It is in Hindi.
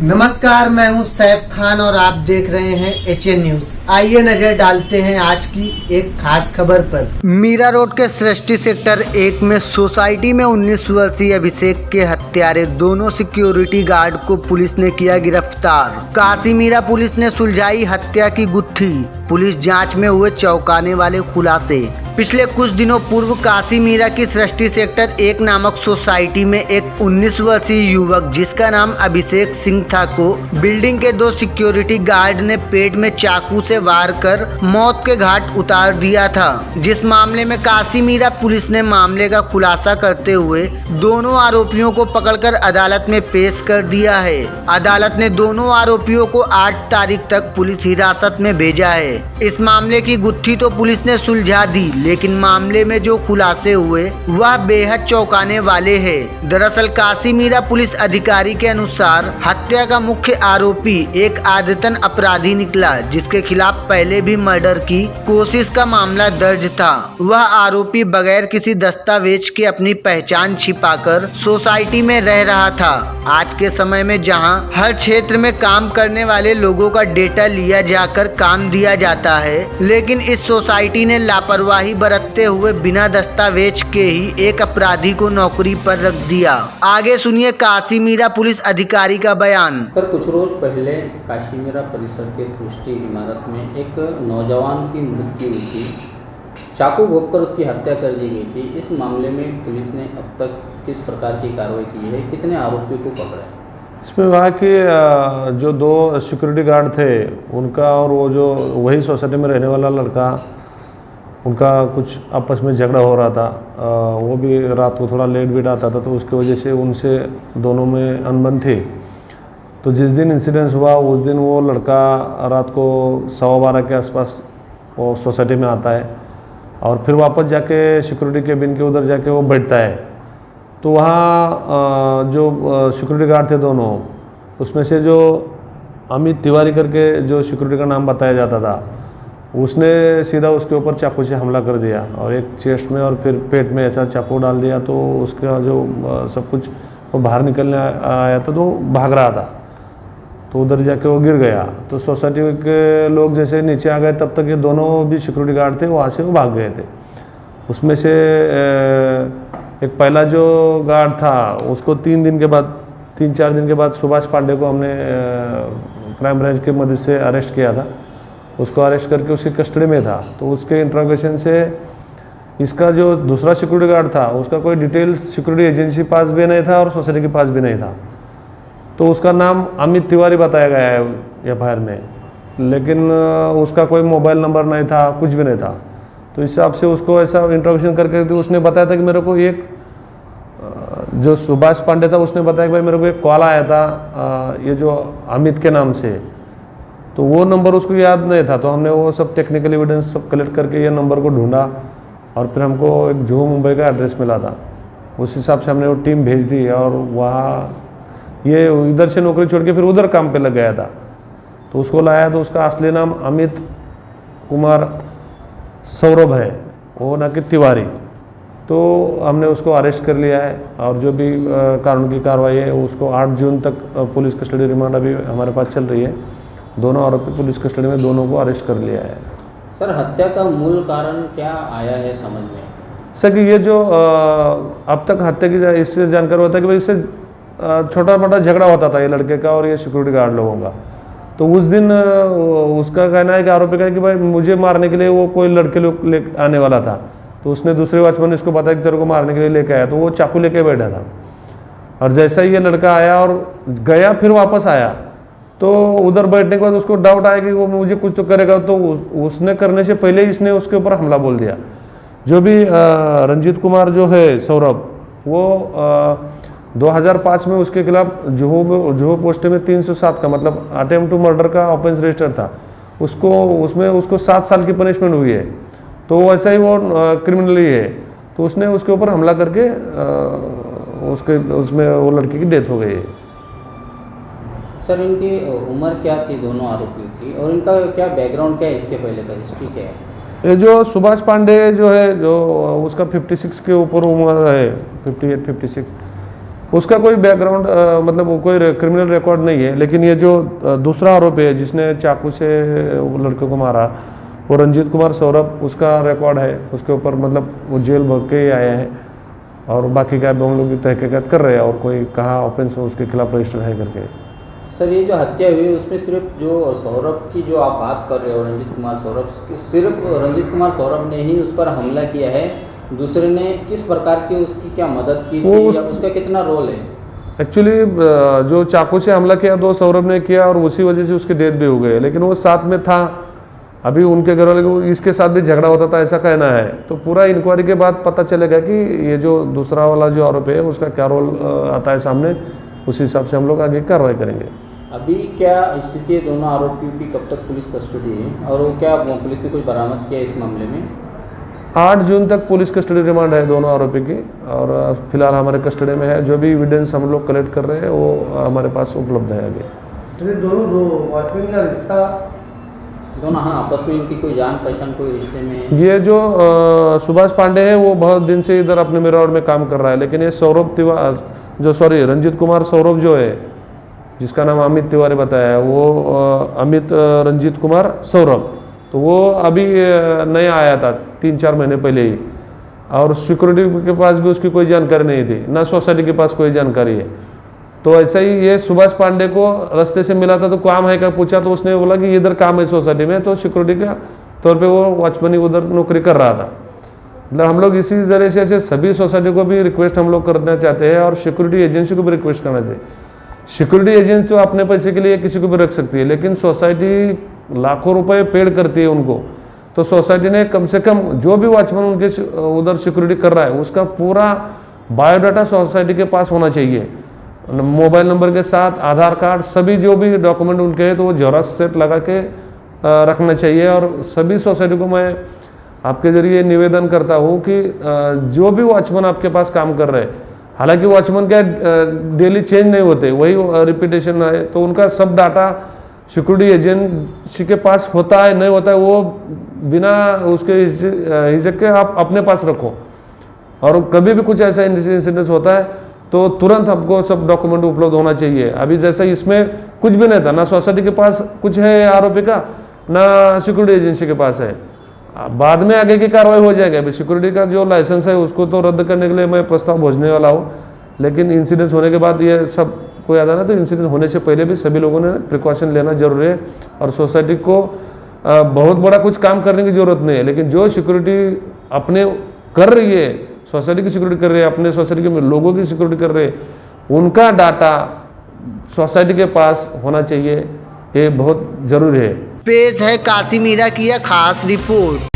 नमस्कार, मैं हूं सैफ खान और आप देख रहे हैं HN न्यूज। आइए नजर डालते हैं आज की एक खास खबर पर। मीरा रोड के सृष्टि सेक्टर 1 में सोसाइटी में 19 वर्षीय अभिषेक के हत्यारे दोनों सिक्योरिटी गार्ड को पुलिस ने किया गिरफ्तार। काशी मीरा पुलिस ने सुलझाई हत्या की गुत्थी। पुलिस जांच में हुए चौंकाने वाले खुलासे। पिछले कुछ दिनों पूर्व काशी मीरा की सृष्टि सेक्टर 1 नामक सोसाइटी में एक 19 वर्षीय युवक जिसका नाम अभिषेक सिंह था को बिल्डिंग के 2 सिक्योरिटी गार्ड ने पेट में चाकू से वार कर मौत के घाट उतार दिया था। जिस मामले में काशी मीरा पुलिस ने मामले का खुलासा करते हुए दोनों आरोपियों को पकड़कर अदालत में पेश कर दिया है। अदालत ने दोनों आरोपियों को 8 तारीख तक पुलिस हिरासत में भेजा है। इस मामले की गुत्थी तो पुलिस ने सुलझा दी, लेकिन मामले में जो खुलासे हुए वह बेहद चौंकाने वाले हैं। दरअसल काशी मीरा पुलिस अधिकारी के अनुसार हत्या का मुख्य आरोपी एक आदतन अपराधी निकला, जिसके खिलाफ पहले भी मर्डर की कोशिश का मामला दर्ज था। वह आरोपी बगैर किसी दस्तावेज के अपनी पहचान छिपाकर सोसाइटी में रह रहा था। आज के समय में जहां हर क्षेत्र में काम करने वाले लोगों का डेटा लिया जाकर काम दिया जाता है, लेकिन इस सोसाइटी ने लापरवाही बरतते हुए बिना दस्तावेज के ही एक अपराधी को नौकरी पर रख दिया। आगे सुनिए काशी मीरा पुलिस अधिकारी का बयान। सर, कुछ रोज पहले काशी मीरा परिसर के सृष्टि इमारत में एक नौजवान की मृत्यु हुई थी। चाकू घोंपकर उसकी हत्या कर दी गई थी। इस मामले में पुलिस ने अब तक किस प्रकार की कार्रवाई की है, कितने आरोपियों को पकड़ा है? इसमें वहाँ के जो 2 सिक्योरिटी गार्ड थे उनका और वो जो वही सोसाइटी में रहने वाला लड़का, उनका कुछ आपस में झगड़ा हो रहा था। वो भी रात को थोड़ा लेट वेट आता था, तो उसकी वजह से उनसे दोनों में अनबन थी। तो जिस दिन इंसिडेंस हुआ उस दिन वो लड़का रात को 12:15 के आसपास वो सोसाइटी में आता है और फिर वापस जाके सिक्योरिटी केबिन के उधर जाके वो बैठता है। तो वहाँ जो सिक्योरिटी गार्ड थे दोनों, उसमें से जो अमित तिवारी करके जो सिक्योरिटी का नाम बताया जाता था, उसने सीधा उसके ऊपर चाकू से हमला कर दिया और एक चेस्ट में और फिर पेट में ऐसा चाकू डाल दिया। तो उसका जो सब कुछ वो बाहर निकलने आया था, तो भाग रहा था, तो उधर जाके वो गिर गया। तो सोसाइटी के लोग जैसे नीचे आ गए, तब तक ये दोनों भी सिक्योरिटी गार्ड थे, वहाँ से वो भाग गए थे। उसमें से एक पहला जो गार्ड था उसको 3-4 दिन के बाद सुभाष पांडे को हमने क्राइम ब्रांच के मदद से अरेस्ट किया था। उसको अरेस्ट करके उसकी कस्टडी में था। तो उसके इंट्रोगेशन से इसका जो दूसरा सिक्योरिटी गार्ड था उसका कोई डिटेल्स सिक्योरिटी एजेंसी पास भी नहीं था और सोसाइटी के पास भी नहीं था। तो उसका नाम अमित तिवारी बताया गया है FIR में, लेकिन उसका कोई मोबाइल नंबर नहीं था, कुछ भी नहीं था। तो इस हिसाब से उसको ऐसा इंट्रोगेशन करके उसने बताया था कि मेरे को एक जो सुभाष पांडे था उसने बताया कि भाई मेरे को एक कॉल आया था ये जो अमित के नाम से। तो वो नंबर उसको याद नहीं था। तो हमने वो सब टेक्निकल एविडेंस सब कलेक्ट करके ये नंबर को ढूंढा और फिर हमको एक जुहू मुंबई का एड्रेस मिला था। उस हिसाब से हमने वो टीम भेज दी और वहाँ ये इधर से नौकरी छोड़ के फिर उधर काम पे लग गया था। तो उसको लाया तो उसका असली नाम अमित कुमार सौरभ है, वो ना कि तिवारी। तो हमने उसको अरेस्ट कर लिया है और जो भी कानून की कार्रवाई है उसको 8 जून तक पुलिस कस्टडी रिमांड अभी हमारे पास चल रही है। दोनों आरोपी पुलिस कस्टडी में, दोनों को अरेस्ट कर लिया है। सर, हत्या का मूल कारण क्या आया है समझ में? सर कि ये जो अब तक हत्या की इससे जानकारी होता है कि भाई इससे छोटा मोटा झगड़ा होता था ये लड़के का और ये सिक्योरिटी गार्ड लोगों का। तो उस दिन उसका कहना है कि आरोपी का है कि भाई मुझे मारने के लिए वो कोई लड़के लोग ले आने वाला था। तो उसने दूसरे वॉचमैन ने इसको बताया कि तेरे को मारने के लिए लेके आया। तो वो चाकू लेके बैठा था और जैसा ही ये लड़का आया और गया फिर वापस आया, तो उधर बैठने के बाद उसको डाउट आया कि वो मुझे कुछ तो करेगा। तो उसने करने से पहले इसने उसके ऊपर हमला बोल दिया। जो भी रंजीत कुमार जो है सौरभ, वो 2005 में उसके खिलाफ जुहू पोस्ट में 307 का मतलब अटेम्प्ट टू मर्डर का ऑफेंस रजिस्टर था। उसको 7 साल की पनिशमेंट हुई है। तो वैसा ही वो क्रिमिनली है। तो उसने उसके ऊपर हमला करके उसमें वो लड़की की डेथ हो गई है। सर, इनकी उम्र क्या थी दोनों आरोपियों की, और इनका क्या बैकग्राउंड क्या है, इसके पहले का हिस्ट्री क्या है? ये जो सुभाष पांडे जो है, जो उसका 56 के ऊपर उम्र है, 58-56, उसका कोई बैकग्राउंड मतलब वो कोई क्रिमिनल रिकॉर्ड नहीं है, लेकिन ये जो दूसरा आरोपी है जिसने चाकू से वो लड़के को मारा, वो रंजीत कुमार सौरभ, उसका रिकॉर्ड है उसके ऊपर, मतलब वो जेल भर के आए हैं और बाकी का हम लोग तहकीकात कर रहे हैं और कोई कहाँ ऑफेंस उसके खिलाफ रजिस्टर है करके। सर ये जो हत्या हुई उसमें सिर्फ जो सौरभ की जो आप बात कर रहे हो, रंजीत कुमार सौरभ, सिर्फ रंजीत कुमार सौरभ ने ही उस पर हमला किया है, दूसरे ने किस प्रकार की उसकी क्या मदद की थी या उसका कितना रोल है? एक्चुअली जो चाकू से हमला किया दो सौरभ ने किया और उसी वजह से उसकी डेथ भी हो गई, लेकिन वो साथ में था। अभी उनके घर वाले को इसके साथ भी झगड़ा होता था ऐसा कहना है, तो पूरा इंक्वायरी के बाद पता चलेगा कि ये जो दूसरा वाला जो आरोपी है उसका क्या रोल आता है सामने, उस हिसाब से हम लोग आगे कार्रवाई करेंगे। अभी क्या स्थिति है दोनों आरोपियों की, कब तक पुलिस कस्टडी है और वो क्या पुलिस ने कुछ बरामद किया इस मामले में? 8 जून तक पुलिस कस्टडी रिमांड है दोनों आरोपी की और फिलहाल हमारे कस्टडी में है। जो भी एविडेंस हम लोग कलेक्ट कर रहे हैं वो हमारे पास उपलब्ध है अभी। तो दोनों वॉचमैन का रिश्ता दोनों, हाँ, आपस में इनकी कोई जान पहचान कोई रिश्ते में है? ये जो सुभाष पांडे है वो बहुत दिन से इधर अपने मेराड में काम कर रहा है, लेकिन ये रंजीत कुमार सौरभ जो है जिसका नाम अमित तिवारी बताया है, वो अमित रंजीत कुमार सौरभ, तो वो अभी नया आया था 3-4 महीने पहले ही, और सिक्योरिटी के पास भी उसकी कोई जानकारी नहीं थी, ना सोसाइटी के पास कोई जानकारी है। तो ऐसा ही ये सुभाष पांडे को रास्ते से मिला था, तो काम है क्या पूछा, तो उसने बोला कि इधर काम है सोसाइटी में, तो सिक्योरिटी का तौर पे वो वॉचमैन उधर नौकरी कर रहा था। मतलब हम लोग इसी जरिए से सभी सोसाइटी को भी रिक्वेस्ट हम लोग करना चाहते हैं और सिक्योरिटी एजेंसी को भी रिक्वेस्ट करना चाहिए। सिक्योरिटी एजेंसी तो अपने पैसे के लिए किसी को भी रख सकती है, लेकिन सोसाइटी लाखों रुपए पेड करती है उनको, तो सोसाइटी ने कम से कम जो भी वॉचमैन उनके उधर सिक्योरिटी कर रहा है उसका पूरा बायोडाटा सोसाइटी के पास होना चाहिए, मोबाइल नंबर के साथ, आधार कार्ड, सभी जो भी डॉक्यूमेंट उनके हैं तो वो जेरॉक्स सेट लगा के रखना चाहिए। और सभी सोसाइटी को मैं आपके जरिए निवेदन करता हूँ कि जो भी वॉचमैन आपके पास काम कर रहे हैं, हालांकि वॉचमैन क्या डेली चेंज नहीं होते, वही रिपीटेशन है, तो उनका सब डाटा सिक्योरिटी एजेंसी के पास होता है नहीं होता है वो बिना उसके हिचक के आप अपने पास रखो, और कभी भी कुछ ऐसा इंसिडेंट होता है तो तुरंत हमको सब डॉक्यूमेंट उपलब्ध होना चाहिए। अभी जैसा इसमें कुछ भी नहीं था, ना सोसाइटी के पास कुछ है आरोपी का, ना सिक्योरिटी एजेंसी के पास है। बाद में आगे की कार्रवाई हो जाएगी। अभी सिक्योरिटी का जो लाइसेंस है उसको तो रद्द करने के लिए मैं प्रस्ताव भेजने वाला हूँ, लेकिन इंसिडेंट होने के बाद ये सब को याद आना, तो इंसिडेंट होने से पहले भी सभी लोगों ने प्रिकॉशन लेना जरूरी है। और सोसाइटी को बहुत बड़ा कुछ काम करने की जरूरत नहीं है, लेकिन जो सिक्योरिटी अपने कर रही है, सोसाइटी की सिक्योरिटी कर रही है, अपने सोसाइटी के लोगों की सिक्योरिटी कर रहे हैं, उनका डाटा सोसाइटी के पास होना चाहिए, ये बहुत जरूरी है। पेश है काशी मीरा की यह खास रिपोर्ट।